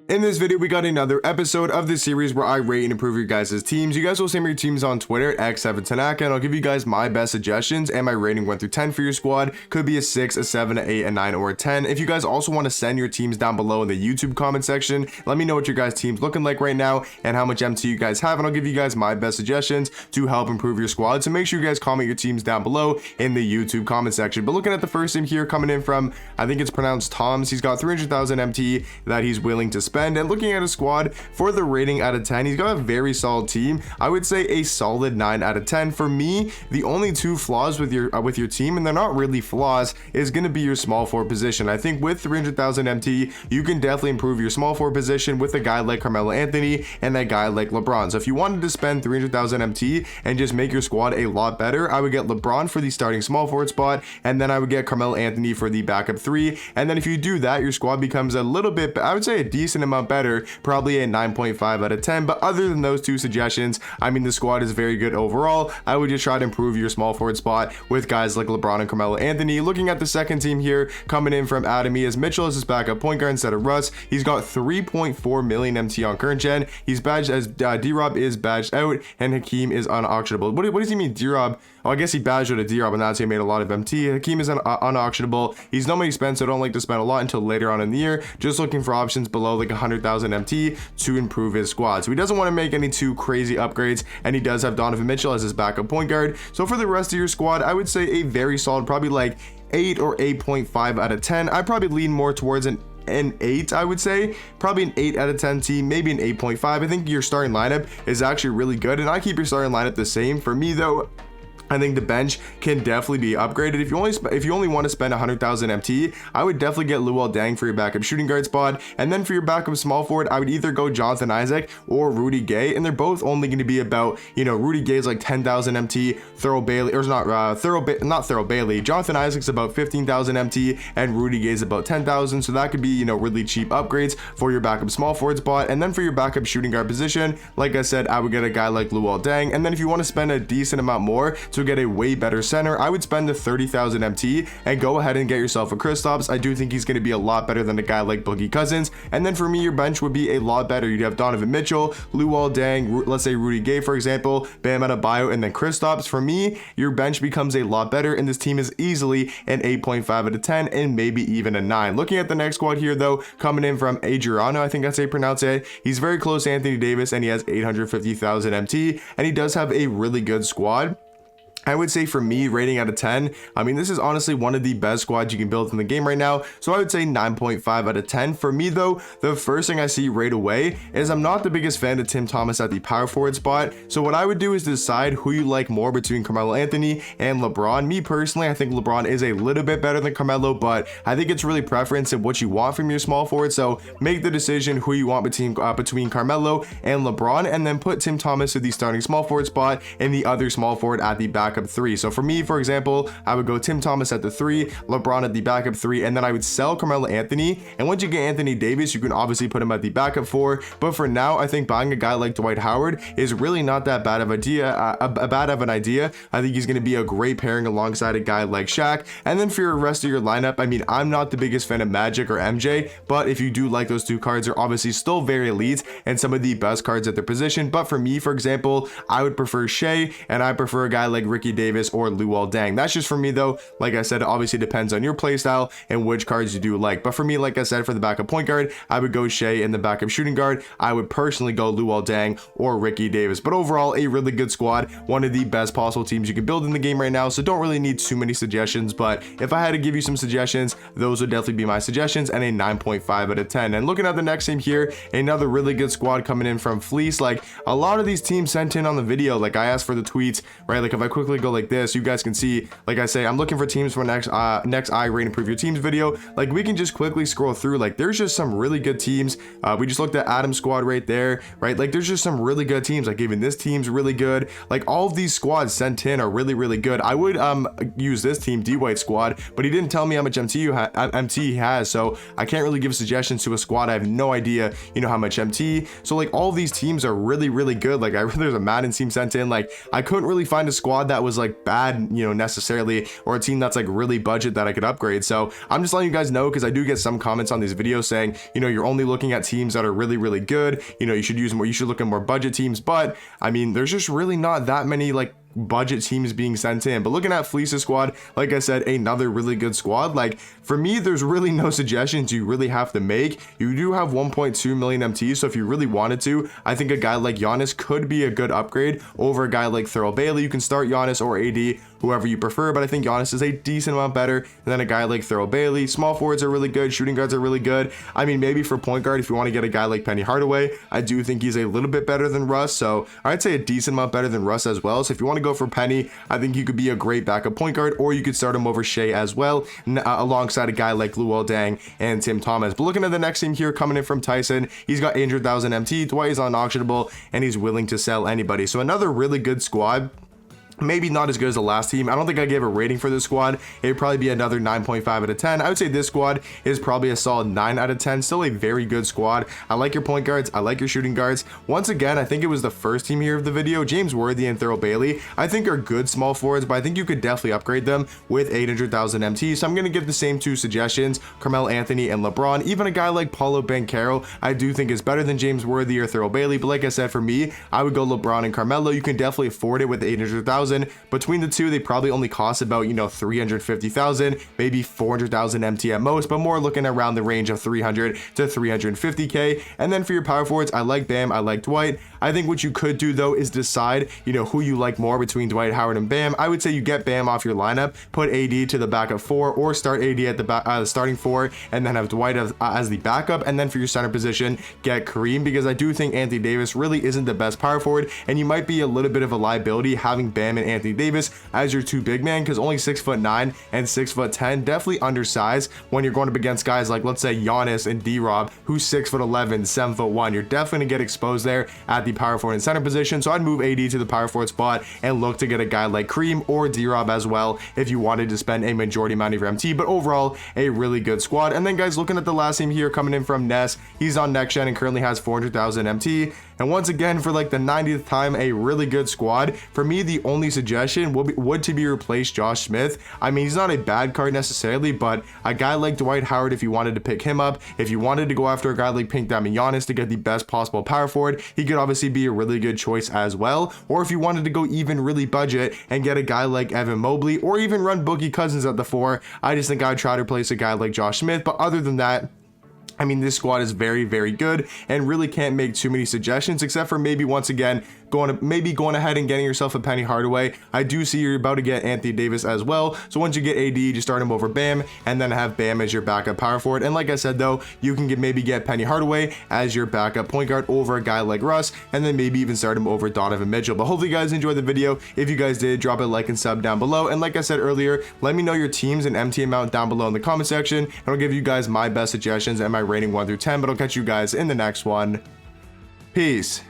In this video, we got another episode of the series where I rate and improve your guys' teams. You guys will send me your teams on Twitter at x7tanaka, and I'll give you guys my best suggestions and my rating 1 through 10 for your squad. Could be a 6, a 7, a 8, a 9, or a 10. If you guys also want to send your teams down below in the YouTube comment section, let me know what your guys' team's looking like right now and how much MT you guys have, and I'll give you guys my best suggestions to help improve your squad. So make sure you guys comment your teams down below in the YouTube comment section. But looking at the first team here, coming in from, I think it's pronounced Tom's, he's got 300,000 MT that he's willing to spend. And looking at his squad for the rating out of 10, he's got a very solid team. I would say a solid 9 out of 10. For me, the only two flaws with your team, and they're not really flaws, is going to be your small forward position. I think with 300,000 MT, you can definitely improve your small forward position with a guy like Carmelo Anthony and a guy like LeBron. So if you wanted to spend 300,000 MT and just make your squad a lot better, I would get LeBron for the starting small forward spot, and then I would get Carmelo Anthony for the backup 3. And then if you do that, your squad becomes a little bit, I would say a decent amount better, probably a 9.5 out of 10. But other than those two suggestions, I mean, the squad is very good overall. I would just try to improve your small forward spot with guys like LeBron and Carmelo Anthony. Looking at the second team here, coming in from Adam, he has Mitchell as his backup point guard instead of Russ. He's got 3.4 million MT on current gen. He's badged as D-Rob is badged out, and Hakeem is unauctionable. What does he mean, D-Rob? Oh, I guess he badged out a D-Rob, and that's how he made a lot of MT. Hakeem is unauctionable. He's not many spend, so I don't like to spend a lot until later on in the year. Just looking for options below like 100,000 MT to improve his squad. So he doesn't want to make any too crazy upgrades, and he does have Donovan Mitchell as his backup point guard. So for the rest of your squad, I would say a very solid, probably like 8 or 8.5 out of 10. I probably lean more towards an 8, I would say. Probably an 8 out of 10 team, maybe an 8.5. I think your starting lineup is actually really good, and I keep your starting lineup the same. For me though, I think the bench can definitely be upgraded. If you only want to spend 100,000 MT, I would definitely get Luol Deng for your backup shooting guard spot. And then for your backup small forward, I would either go Jonathan Isaac or Rudy Gay. And they're both only going to be about, Rudy Gay is like 10,000 MT, Thurl Bailey, or not Thurl Bailey. Jonathan Isaac's about 15,000 MT, and Rudy Gay is about 10,000. So that could be, really cheap upgrades for your backup small forward spot. And then for your backup shooting guard position, like I said, I would get a guy like Luol Deng. And then if you want to spend a decent amount more to get a way better center, I would spend the 30,000 MT and go ahead and get yourself a Kristaps. I do think he's going to be a lot better than a guy like Boogie Cousins. And then for me, your bench would be a lot better. You'd have Donovan Mitchell, Luol Deng, let's say Rudy Gay, for example, Bam Adebayo, and then Kristaps. For me, your bench becomes a lot better, and this team is easily an 8.5 out of 10 and maybe even a 9. Looking at the next squad here though, coming in from Adriano, I think that's how you pronounce it. He's very close to Anthony Davis, and he has 850,000 MT, and he does have a really good squad. I would say for me, rating out of 10, I mean, this is honestly one of the best squads you can build in the game right now. So I would say 9.5 out of 10. For me though, the first thing I see right away is I'm not the biggest fan of Tim Thomas at the power forward spot. So what I would do is decide who you like more between Carmelo Anthony and LeBron. Me personally, I think LeBron is a little bit better than Carmelo, but I think it's really preference and what you want from your small forward. So make the decision who you want between Carmelo and LeBron, and then put Tim Thomas at the starting small forward spot and the other small forward at the backup 3. So for me, for example, I would go Tim Thomas at the 3, LeBron at the backup 3, and then I would sell Carmelo Anthony. And once you get Anthony Davis, you can obviously put him at the backup 4. But for now, I think buying a guy like Dwight Howard is really not that bad of an idea. I think he's going to be a great pairing alongside a guy like Shaq. And then for your rest of your lineup, I mean, I'm not the biggest fan of Magic or MJ, but if you do like those two cards, they're obviously still very elite and some of the best cards at their position. But for me, for example, I would prefer Shea, and I prefer a guy like Ricky Davis or Luol Deng. That's just for me though. Like I said, it obviously depends on your playstyle and which cards you do like. But for me, like I said, for the backup point guard, I would go Shea, and the backup shooting guard, I would personally go Luol Deng or Ricky Davis. But overall, a really good squad, one of the best possible teams you can build in the game right now. So don't really need too many suggestions, but if I had to give you some suggestions, those would definitely be my suggestions, and a 9.5 out of 10. And looking at the next team here, another really good squad coming in from Fleece. Like a lot of these teams sent in on the video, like I asked for the tweets, right? Like if I quickly go like this, you guys can see, like I say, I'm looking for teams for next I rate improve your teams video. Like we can just quickly scroll through, like there's just some really good teams. We just looked at Adam's squad right there, right? Like there's just some really good teams. Like even this team's really good. Like all of these squads sent in are really, really good. I would use this team, D-White squad, but he didn't tell me how much MT he has, so I can't really give suggestions to a squad. I have no idea, how much MT. So like all of these teams are really, really good. Like there's a Madden team sent in. Like I couldn't really find a squad that that was like bad, you know, necessarily, or a team that's like really budget that I could upgrade. So I'm just letting you guys know, because I do get some comments on these videos saying, you know, you're only looking at teams that are really, really good. You know, you should look at more budget teams. But I mean, there's just really not that many like budget teams being sent in. But looking at Fleece's squad, like I said, another really good squad. Like for me, there's really no suggestions you really have to make. You do have 1.2 million MT, so if you really wanted to, I think a guy like Giannis could be a good upgrade over a guy like Thurl Bailey. You can start Giannis or AD, whoever you prefer, but I think Giannis is a decent amount better than a guy like Thurl Bailey. Small forwards are really good, shooting guards are really good. I mean, maybe for point guard, if you want to get a guy like Penny Hardaway, I do think he's a little bit better than Russ, so I'd say a decent amount better than Russ as well. So if you want to go for Penny, I think he could be a great backup point guard, or you could start him over Shea as well, alongside a guy like Luol Deng and Tim Thomas. But looking at the next team here, coming in from Tyson, he's got 800,000 MT, Dwight is unauctionable, and he's willing to sell anybody. So another really good squad. Maybe not as good as the last team. I don't think I gave a rating for this squad. It'd probably be another 9.5 out of 10. I would say this squad is probably a solid 9 out of 10. Still a very good squad. I like your point guards. I like your shooting guards. Once again, I think it was the first team here of the video. James Worthy and Thurl Bailey, I think are good small forwards, but I think you could definitely upgrade them with 800,000 MT. So I'm going to give the same two suggestions, Carmelo Anthony and LeBron. Even a guy like Paulo Banchero, I do think is better than James Worthy or Thurl Bailey. But like I said, for me, I would go LeBron and Carmelo. You can definitely afford it with 800,000. Between the two, they probably only cost about, you know, 350,000, maybe 400,000 MT at most, but more looking around the range of 300 to 350k. And then for your power forwards, I like Bam, I like Dwight. I think what you could do though is decide, you know, who you like more between Dwight Howard and Bam. I would say you get Bam off your lineup, put AD to the backup 4, or start AD at the starting 4, and then have Dwight as the backup. And then for your center position, get Kareem, because I do think Anthony Davis really isn't the best power forward, and you might be a little bit of a liability having Bam and Anthony Davis as your two big man, because only 6'9" and 6'10", definitely undersized when you're going up against guys like, let's say, Giannis and D-Rob, who's 6'11", 7'1". You're definitely gonna get exposed there at the power forward and center position. So I'd move AD to the power forward spot and look to get a guy like Kareem or D-Rob as well if you wanted to spend a majority amount of your MT. But overall, a really good squad. And then guys, looking at the last team here, coming in from Ness, he's on next gen and currently has 400,000 MT. And once again, for like the 90th time, a really good squad. For me, the only suggestion would to be replace Josh Smith. I mean, he's not a bad card necessarily, but a guy like Dwight Howard, if you wanted to pick him up, if you wanted to go after a guy like Pink Diamond Giannis to get the best possible power forward, he could obviously be a really good choice as well. Or if you wanted to go even really budget and get a guy like Evan Mobley, or even run Boogie Cousins at the 4, I just think I'd try to replace a guy like Josh Smith. But other than that, I mean, this squad is very, very good, and really can't make too many suggestions, except for maybe once again going ahead and getting yourself a Penny Hardaway. I do see you're about to get Anthony Davis as well, so once you get AD, just start him over Bam, and then have Bam as your backup power forward. And like I said though, you can maybe get Penny Hardaway as your backup point guard over a guy like Russ, and then maybe even start him over Donovan Mitchell. But hopefully you guys enjoyed the video. If you guys did, drop a like and sub down below, and like I said earlier, let me know your teams and MT amount down below in the comment section, and I'll give you guys my best suggestions and my rating 1 through 10. But I'll catch you guys in the next one. Peace.